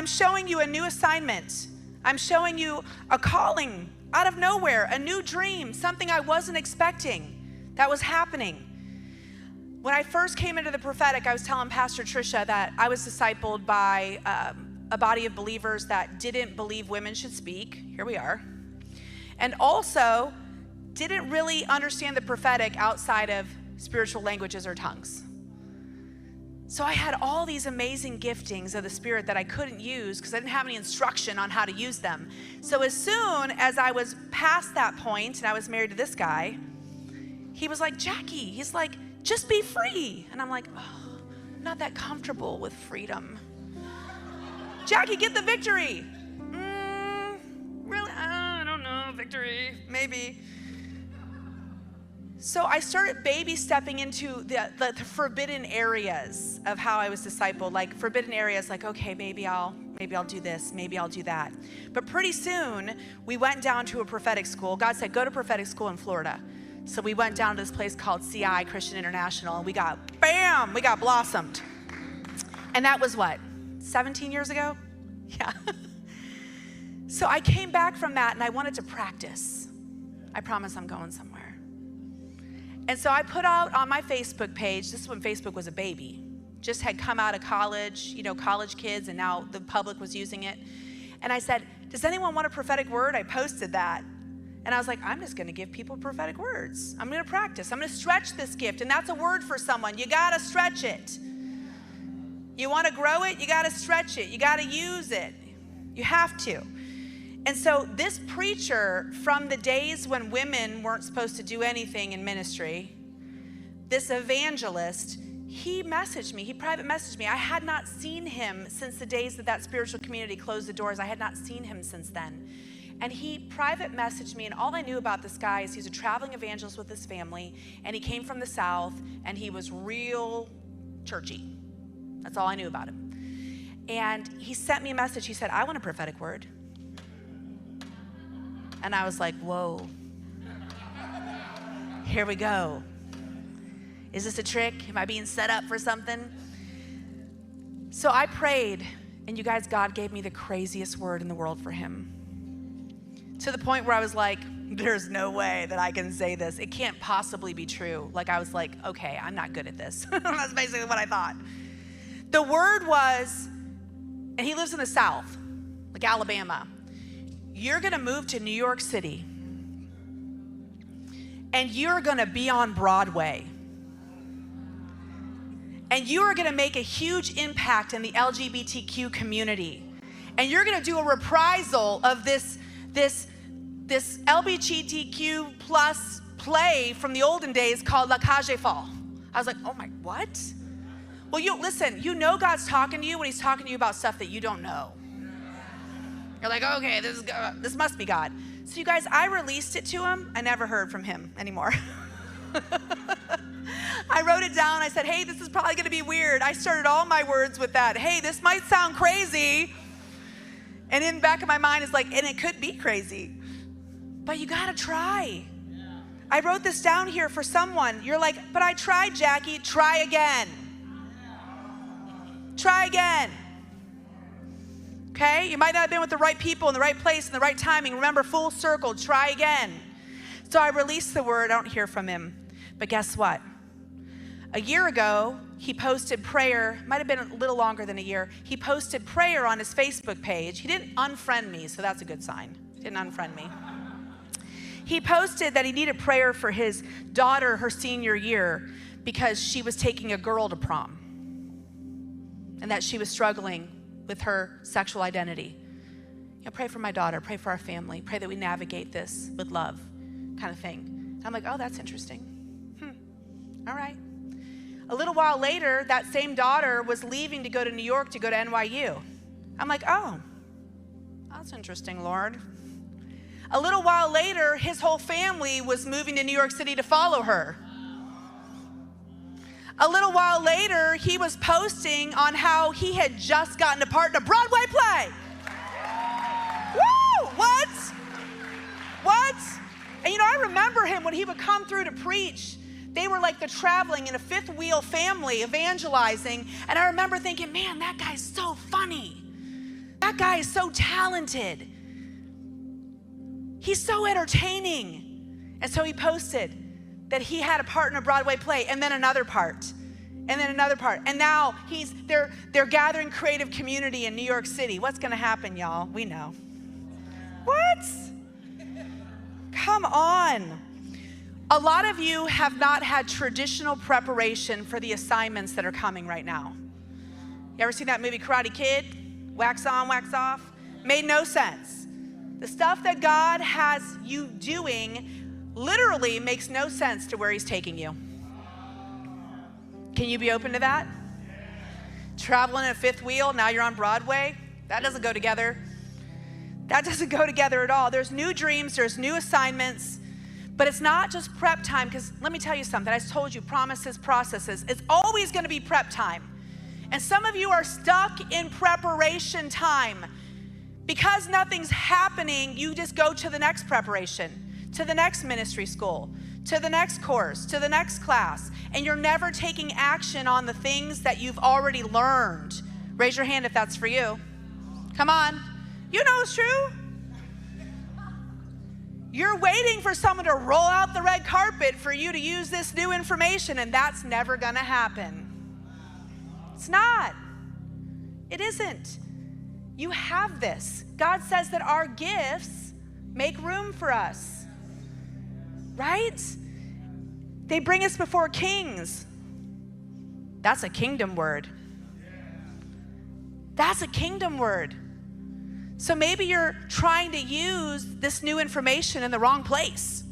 I'm showing you a new assignment. I'm showing you a calling out of nowhere, a new dream, something I wasn't expecting that was happening. When I first came into the prophetic, I was telling Pastor Tricia that I was discipled by a body of believers that didn't believe women should speak. Here we are. And also didn't really understand the prophetic outside of spiritual languages or tongues. So I had all these amazing giftings of the Spirit that I couldn't use because I didn't have any instruction on how to use them. So as soon as I was past that point and I was married to this guy, he was like, Jackie, he's like, just be free. And I'm like, oh, I'm not that comfortable with freedom. Jackie, get the victory. Really? I don't know, victory, maybe. So I started baby stepping into the forbidden areas of how I was discipled, like forbidden areas like, okay, maybe I'll do this, maybe I'll do that. But pretty soon, we went down to a prophetic school. God said, go to prophetic school in Florida. So we went down to this place called CI, Christian International, and we got blossomed. And that was what, 17 years ago? Yeah. So I came back from that and I wanted to practice. I promise I'm going somewhere. And so I put out on my Facebook page, this is when Facebook was a baby, just had come out of college, college kids, and now the public was using it. And I said, does anyone want a prophetic word? I posted that. And I was like, I'm just gonna give people prophetic words. I'm gonna practice, I'm gonna stretch this gift. And that's a word for someone, you gotta stretch it. You wanna grow it, you gotta stretch it. You gotta use it, you have to. And so this preacher, from the days when women weren't supposed to do anything in ministry, this evangelist, he messaged me, he private messaged me. I had not seen him since the days that spiritual community closed the doors. I had not seen him since then. And he private messaged me, and all I knew about this guy is he's a traveling evangelist with his family, and he came from the South, and he was real churchy. That's all I knew about him. And he sent me a message. He said, I want a prophetic word. And I was like, whoa, here we go. Is this a trick? Am I being set up for something? So I prayed, and you guys, God gave me the craziest word in the world for him. To the point where I was like, there's no way that I can say this. It can't possibly be true. Like I was like, okay, I'm not good at this. That's basically what I thought. The word was, and he lives in the South, like Alabama. You're gonna move to New York City and you're gonna be on Broadway. And you are gonna make a huge impact in the LGBTQ community. And you're gonna do a reprisal of this LGBTQ plus play from the olden days called La Cage aux Folles. I was like, oh my, what? Well, listen, you know God's talking to you when he's talking to you about stuff that you don't know. You're like, okay, this must be God. So you guys, I released it to him. I never heard from him anymore. I wrote it down. I said, hey, this is probably gonna be weird. I started all my words with that. Hey, this might sound crazy. And in the back of my mind is like, and it could be crazy, but you gotta try. Yeah. I wrote this down here for someone. You're like, but I tried, Jackie. Try again. Try again. Okay? You might not have been with the right people in the right place in the right timing. Remember, full circle, try again. So I released the word. I don't hear from him. But guess what? A year ago, he posted prayer, might have been a little longer than a year. He posted prayer on his Facebook page. He didn't unfriend me, so that's a good sign. He didn't unfriend me. He posted that he needed prayer for his daughter her senior year because she was taking a girl to prom and that she was struggling with her sexual identity. Pray for my daughter, pray for our family, pray that we navigate this with love, kind of thing. I'm like, oh, that's interesting. All right. A little while later, that same daughter was leaving to go to New York to go to NYU. I'm like, oh, that's interesting, Lord. A little while later, his whole family was moving to New York City to follow her. A little while later, he was posting on how he had just gotten a part in a Broadway play. Woo! What? And I remember him when he would come through to preach. They were like the traveling in a fifth wheel family evangelizing. And I remember thinking, man, that guy's so funny. that guy is so talented. He's so entertaining. And so he posted that he had a part in a Broadway play, and then another part, and then another part. And now they're gathering creative community in New York City. What's gonna happen, y'all? We know. What? Come on. A lot of you have not had traditional preparation for the assignments that are coming right now. You ever seen that movie Karate Kid? Wax on, wax off? Made no sense. The stuff that God has you doing literally makes no sense to where he's taking you. Can you be open to that? Traveling in a fifth wheel, now you're on Broadway? That doesn't go together. That doesn't go together at all. There's new dreams, there's new assignments, but it's not just prep time, because let me tell you something. I told you, promises, processes. It's always gonna be prep time. And some of you are stuck in preparation time. Because nothing's happening, you just go to the next preparation, to the next ministry school, to the next course, to the next class, and you're never taking action on the things that you've already learned. Raise your hand if that's for you. Come on. You know it's true. You're waiting for someone to roll out the red carpet for you to use this new information, and that's never gonna happen. It's not. It isn't. You have this. God says that our gifts make room for us, right? They bring us before kings. That's a kingdom word. That's a kingdom word. So maybe you're trying to use this new information in the wrong place.